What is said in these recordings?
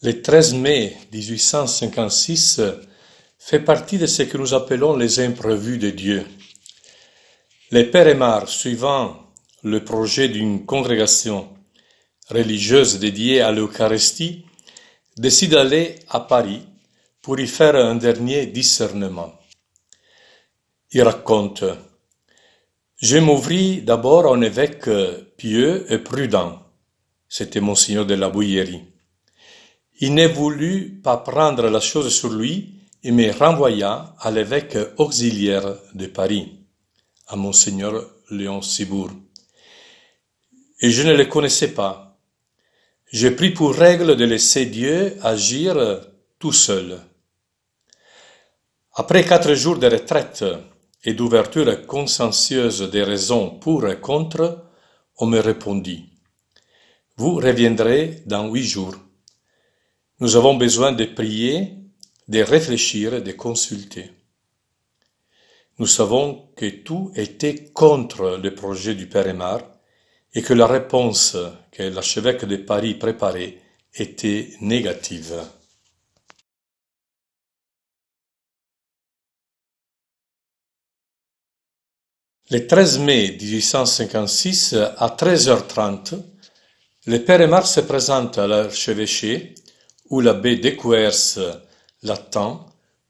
Le 13 mai 1856 fait partie de ce que nous appelons les imprévus de Dieu. Le père Aymar, suivant le projet d'une congrégation religieuse dédiée à l'Eucharistie, décide d'aller à Paris pour y faire un dernier discernement. Il raconte: « Je m'ouvris d'abord à un évêque pieux et prudent. » C'était Monseigneur de la Bouillerie. Il ne voulut pas prendre la chose sur lui et me renvoya à l'évêque auxiliaire de Paris, à Monseigneur Léon Sibourd. Et je ne le connaissais pas. J'ai pris pour règle de laisser Dieu agir tout seul. Après 4 jours de retraite et d'ouverture consciencieuse des raisons pour et contre, on me répondit: « Vous reviendrez dans 8 jours. Nous avons besoin de prier, de réfléchir et de consulter. » Nous savons que tout était contre le projet du père Aymar et que la réponse que l'archevêque de Paris préparait était négative. Le 13 mai 1856, à 13h30, le père Aymar se présente à l'archevêché où l'abbé Decoers l'attend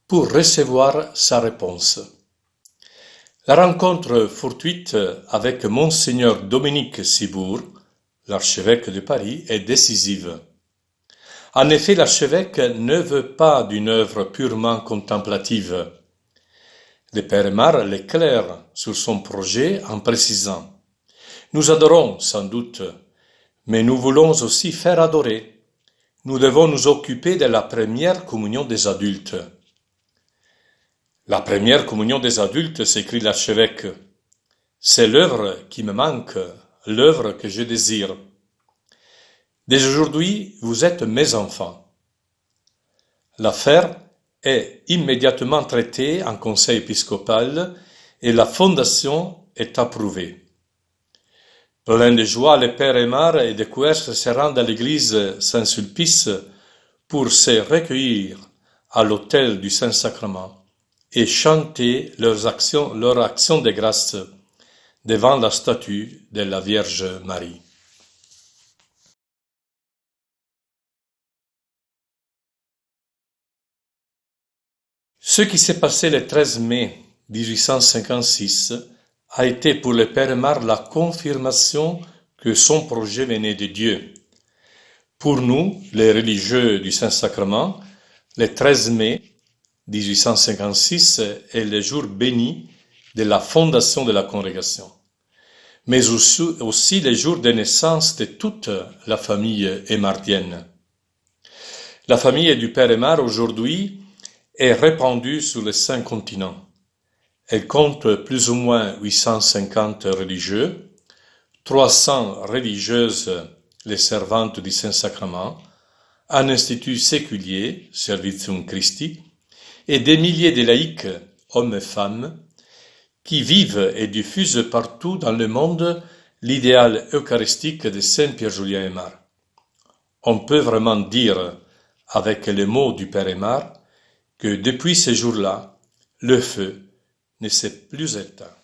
pour recevoir sa réponse. La rencontre fortuite avec Monseigneur Dominique Sibourd, l'archevêque de Paris, est décisive. En effet, l'archevêque ne veut pas d'une œuvre purement contemplative. Le père Aymar l'éclaire sur son projet en précisant: « Nous adorons sans doute, mais nous voulons aussi faire adorer. Nous devons nous occuper de la première communion des adultes. » La première communion des adultes, s'écrie l'archevêque, c'est l'œuvre qui me manque, l'œuvre que je désire. Dès aujourd'hui, vous êtes mes enfants. L'affaire est immédiatement traitée en conseil épiscopal et la fondation est approuvée. Plein de joie, le père Aymar et Decoers se rendent à l'église Saint-Sulpice pour se recueillir à l'autel du Saint-Sacrement et chanter leur action de grâce devant la statue de la Vierge Marie. Ce qui s'est passé le 13 mai 1856 a été pour le père Aymar la confirmation que son projet venait de Dieu. Pour nous, les religieux du Saint-Sacrement, le 13 mai 1856 est le jour béni de la fondation de la congrégation, mais aussi le jour de naissance de toute la famille aymardienne. La famille du père Aymar aujourd'hui est répandue sur les 5 continents. Elle compte plus ou moins 850 religieux, 300 religieuses, les servantes du Saint-Sacrement, un institut séculier, Servitium Christi, et des milliers de laïcs, hommes et femmes, qui vivent et diffusent partout dans le monde l'idéal eucharistique de Saint Pierre-Julien Aymar. On peut vraiment dire, avec les mots du père Aymar, que depuis ces jours-là, le feu ne s'est plus éteint.